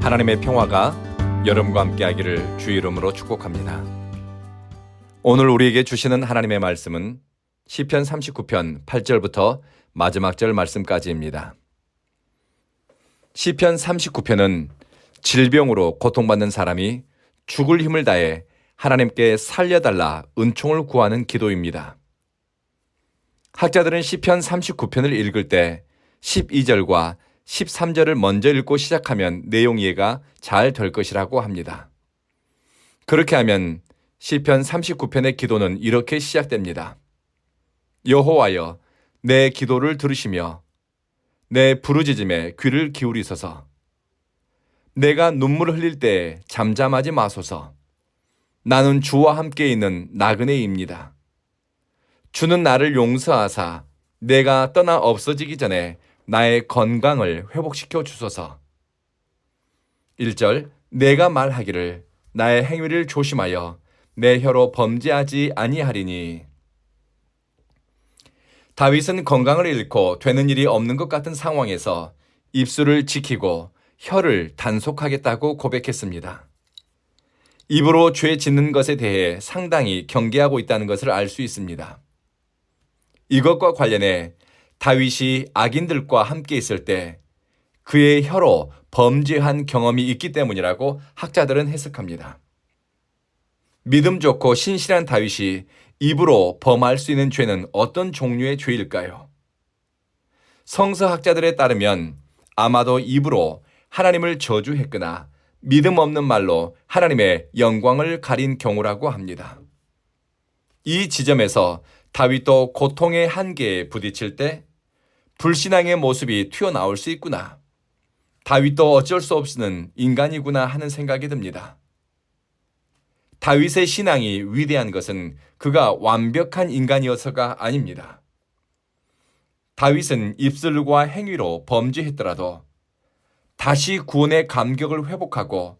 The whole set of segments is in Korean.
하나님의 평화가 여러분과 함께하기를 주의 이름으로 축복합니다. 오늘 우리에게 주시는 하나님의 말씀은 시편 39편 8절부터 마지막 절 말씀까지입니다. 시편 39편은 질병으로 고통받는 사람이 죽을 힘을 다해 하나님께 살려달라 은총을 구하는 기도입니다. 학자들은 시편 39편을 읽을 때 12절과 13절을 먼저 읽고 시작하면 내용 이해가 잘 될 것이라고 합니다. 그렇게 하면 시편 39편의 기도는 이렇게 시작됩니다. 여호와여, 내 기도를 들으시며 내 부르짖음에 귀를 기울이소서. 내가 눈물을 흘릴 때 잠잠하지 마소서. 나는 주와 함께 있는 나그네입니다. 주는 나를 용서하사 내가 떠나 없어지기 전에 나의 건강을 회복시켜 주소서. 1절, 내가 말하기를 나의 행위를 조심하여 내 혀로 범죄하지 아니하리니. 다윗은 건강을 잃고 되는 일이 없는 것 같은 상황에서 입술을 지키고 혀를 단속하겠다고 고백했습니다. 입으로 죄 짓는 것에 대해 상당히 경계하고 있다는 것을 알 수 있습니다. 이것과 관련해 다윗이 악인들과 함께 있을 때 그의 혀로 범죄한 경험이 있기 때문이라고 학자들은 해석합니다. 믿음 좋고 신실한 다윗이 입으로 범할 수 있는 죄는 어떤 종류의 죄일까요? 성서학자들에 따르면 아마도 입으로 하나님을 저주했거나 믿음 없는 말로 하나님의 영광을 가린 경우라고 합니다. 이 지점에서 다윗도 고통의 한계에 부딪힐 때 불신앙의 모습이 튀어나올 수 있구나. 다윗도 어쩔 수 없는 인간이구나 하는 생각이 듭니다. 다윗의 신앙이 위대한 것은 그가 완벽한 인간이어서가 아닙니다. 다윗은 입술과 행위로 범죄했더라도 다시 구원의 감격을 회복하고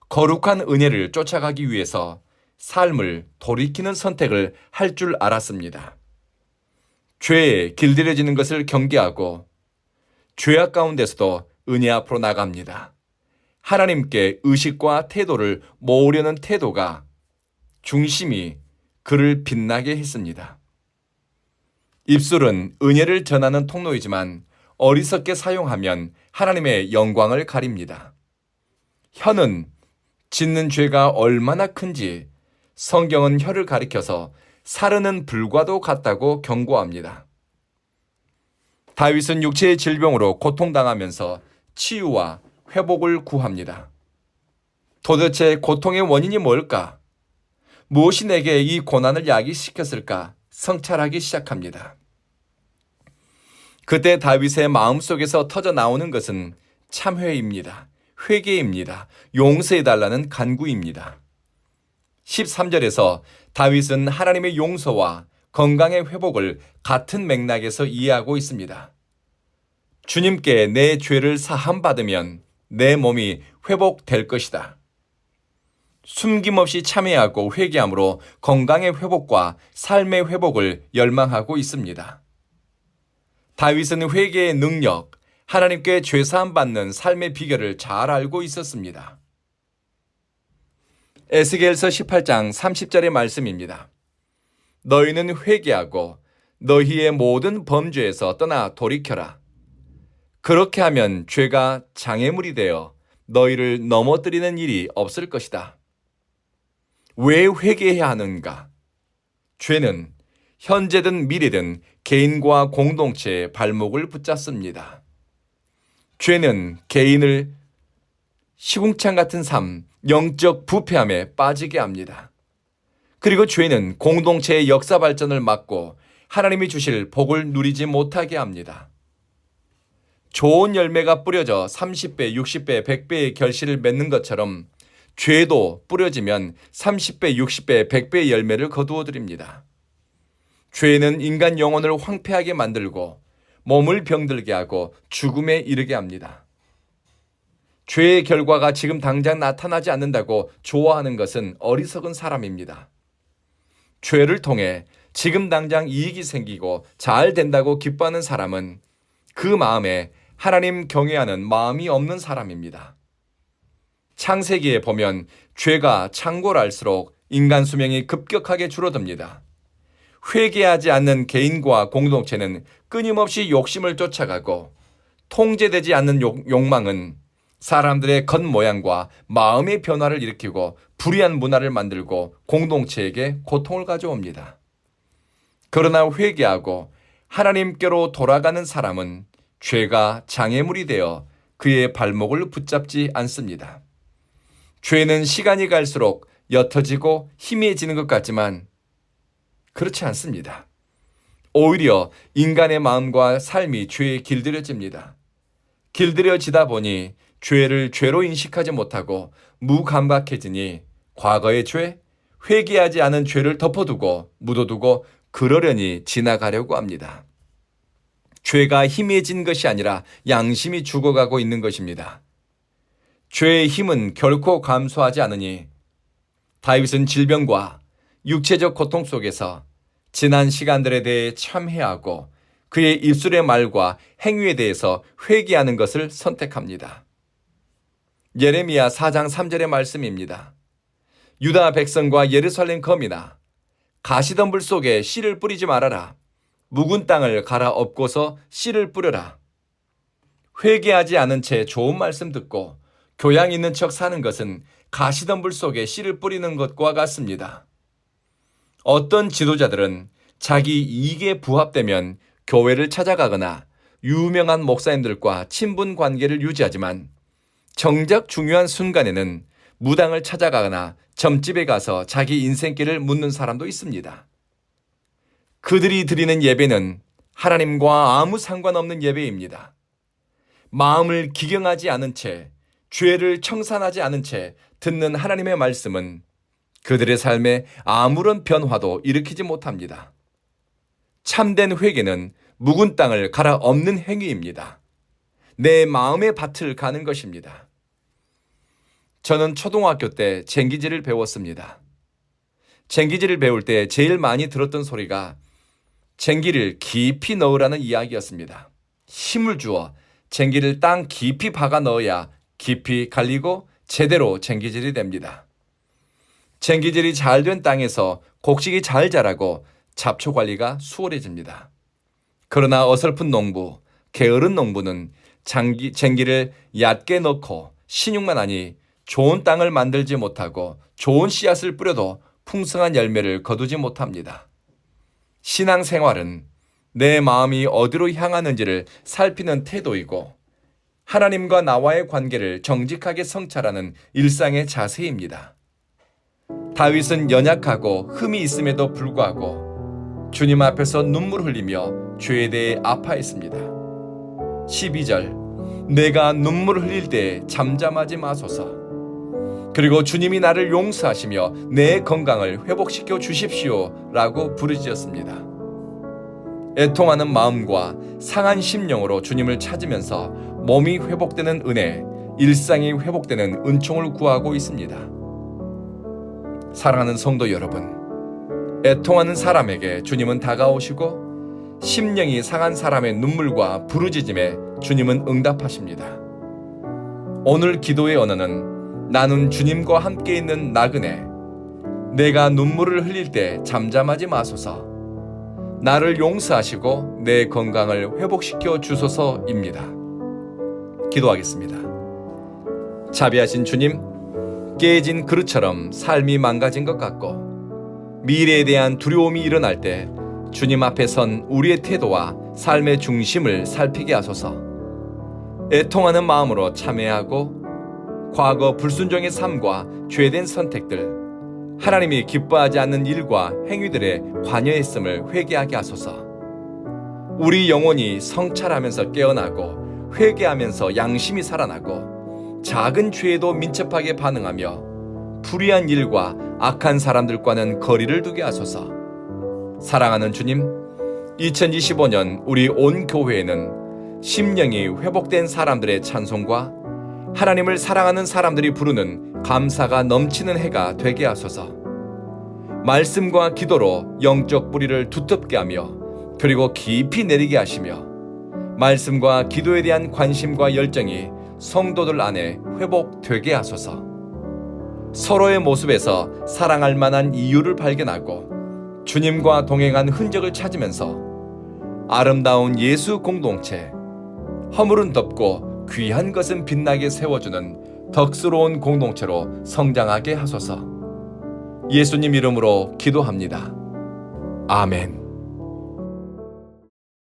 거룩한 은혜를 쫓아가기 위해서 삶을 돌이키는 선택을 할 줄 알았습니다. 죄에 길들여지는 것을 경계하고 죄악 가운데서도 은혜 앞으로 나갑니다. 하나님께 의식과 태도를 모으려는 태도가 중심이 그를 빛나게 했습니다. 입술은 은혜를 전하는 통로이지만 어리석게 사용하면 하나님의 영광을 가립니다. 혀는 짓는 죄가 얼마나 큰지 성경은 혀를 가리켜서 사르는 불과도 같다고 경고합니다. 다윗은 육체의 질병으로 고통당하면서 치유와 회복을 구합니다. 도대체 고통의 원인이 뭘까? 무엇이 내게 이 고난을 야기시켰을까? 성찰하기 시작합니다. 그때 다윗의 마음속에서 터져 나오는 것은 참회입니다. 회개입니다. 용서해달라는 간구입니다. 13절에서 다윗은 하나님의 용서와 건강의 회복을 같은 맥락에서 이해하고 있습니다. 주님께 내 죄를 사함받으면 내 몸이 회복될 것이다. 숨김없이 참회하고 회개함으로 건강의 회복과 삶의 회복을 열망하고 있습니다. 다윗은 회개의 능력, 하나님께 죄사함 받는 삶의 비결을 잘 알고 있었습니다. 에스겔서 18장 30절의 말씀입니다. 너희는 회개하고 너희의 모든 범죄에서 떠나 돌이켜라. 그렇게 하면 죄가 장애물이 되어 너희를 넘어뜨리는 일이 없을 것이다. 왜 회개해야 하는가? 죄는 현재든 미래든 개인과 공동체의 발목을 붙잡습니다. 죄는 개인을 시궁창 같은 삶, 영적 부패함에 빠지게 합니다. 그리고 죄는 공동체의 역사 발전을 막고 하나님이 주실 복을 누리지 못하게 합니다. 좋은 열매가 뿌려져 30배, 60배, 100배의 결실을 맺는 것처럼 죄도 뿌려지면 30배, 60배, 100배의 열매를 거두어 드립니다. 죄는 인간 영혼을 황폐하게 만들고 몸을 병들게 하고 죽음에 이르게 합니다. 죄의 결과가 지금 당장 나타나지 않는다고 좋아하는 것은 어리석은 사람입니다. 죄를 통해 지금 당장 이익이 생기고 잘 된다고 기뻐하는 사람은 그 마음에 하나님 경외하는 마음이 없는 사람입니다. 창세기에 보면 죄가 창궐할수록 인간 수명이 급격하게 줄어듭니다. 회개하지 않는 개인과 공동체는 끊임없이 욕심을 쫓아가고, 통제되지 않는 욕망은 사람들의 겉모양과 마음의 변화를 일으키고 불의한 문화를 만들고 공동체에게 고통을 가져옵니다. 그러나 회개하고 하나님께로 돌아가는 사람은 죄가 장애물이 되어 그의 발목을 붙잡지 않습니다. 죄는 시간이 갈수록 옅어지고 희미해지는 것 같지만 그렇지 않습니다. 오히려 인간의 마음과 삶이 죄에 길들여집니다. 길들여지다 보니 죄를 죄로 인식하지 못하고 무감각해지니 과거의 죄, 회개하지 않은 죄를 덮어두고 묻어두고 그러려니 지나가려고 합니다. 죄가 희미해진 것이 아니라 양심이 죽어가고 있는 것입니다. 죄의 힘은 결코 감소하지 않으니 다윗은 질병과 육체적 고통 속에서 지난 시간들에 대해 참회하고 그의 입술의 말과 행위에 대해서 회개하는 것을 선택합니다. 예레미야 4장 3절의 말씀입니다. 유다 백성과 예루살렘 거민아, 가시덤불 속에 씨를 뿌리지 말아라. 묵은 땅을 갈아엎고서 씨를 뿌려라. 회개하지 않은 채 좋은 말씀 듣고 교양 있는 척 사는 것은 가시덤불 속에 씨를 뿌리는 것과 같습니다. 어떤 지도자들은 자기 이익에 부합되면 교회를 찾아가거나 유명한 목사님들과 친분 관계를 유지하지만 정작 중요한 순간에는 무당을 찾아가거나 점집에 가서 자기 인생길을 묻는 사람도 있습니다. 그들이 드리는 예배는 하나님과 아무 상관없는 예배입니다. 마음을 기경하지 않은 채, 죄를 청산하지 않은 채 듣는 하나님의 말씀은 그들의 삶에 아무런 변화도 일으키지 못합니다. 참된 회개는 묵은 땅을 갈아엎는 행위입니다. 내 마음의 밭을 가는 것입니다. 저는 초등학교 때 쟁기질을 배웠습니다. 쟁기질을 배울 때 제일 많이 들었던 소리가 쟁기를 깊이 넣으라는 이야기였습니다. 힘을 주어 쟁기를 땅 깊이 박아 넣어야 깊이 갈리고 제대로 쟁기질이 됩니다. 쟁기질이 잘 된 땅에서 곡식이 잘 자라고 잡초 관리가 수월해집니다. 그러나 어설픈 농부, 게으른 농부는 쟁기를 얕게 넣고 신육만 하니 좋은 땅을 만들지 못하고 좋은 씨앗을 뿌려도 풍성한 열매를 거두지 못합니다. 신앙생활은 내 마음이 어디로 향하는지를 살피는 태도이고 하나님과 나와의 관계를 정직하게 성찰하는 일상의 자세입니다. 다윗은 연약하고 흠이 있음에도 불구하고 주님 앞에서 눈물 흘리며 죄에 대해 아파했습니다. 12절 내가 눈물 흘릴 때 잠잠하지 마소서. 그리고 주님이 나를 용서하시며 내 건강을 회복시켜 주십시오 라고 부르짖었습니다. 애통하는 마음과 상한 심령으로 주님을 찾으면서 몸이 회복되는 은혜, 일상이 회복되는 은총을 구하고 있습니다. 사랑하는 성도 여러분, 애통하는 사람에게 주님은 다가오시고 심령이 상한 사람의 눈물과 부르짖음에 주님은 응답하십니다. 오늘 기도의 언어는 나는 주님과 함께 있는 나그네, 내가 눈물을 흘릴 때 잠잠하지 마소서, 나를 용서하시고 내 건강을 회복시켜 주소서입니다. 기도하겠습니다. 자비하신 주님, 깨진 그릇처럼 삶이 망가진 것 같고 미래에 대한 두려움이 일어날 때 주님 앞에 선 우리의 태도와 삶의 중심을 살피게 하소서. 애통하는 마음으로 참회하고 과거 불순종의 삶과 죄된 선택들, 하나님이 기뻐하지 않는 일과 행위들에 관여했음을 회개하게 하소서. 우리 영혼이 성찰하면서 깨어나고 회개하면서 양심이 살아나고 작은 죄에도 민첩하게 반응하며 불의한 일과 악한 사람들과는 거리를 두게 하소서. 사랑하는 주님, 2025년 우리 온 교회에는 심령이 회복된 사람들의 찬송과 하나님을 사랑하는 사람들이 부르는 감사가 넘치는 해가 되게 하소서. 말씀과 기도로 영적 뿌리를 두텁게 하며 그리고 깊이 내리게 하시며 말씀과 기도에 대한 관심과 열정이 성도들 안에 회복되게 하소서. 서로의 모습에서 사랑할 만한 이유를 발견하고 주님과 동행한 흔적을 찾으면서 아름다운 예수 공동체, 허물은 덮고 귀한 것은 빛나게 세워주는 덕스러운 공동체로 성장하게 하소서. 예수님 이름으로 기도합니다. 아멘.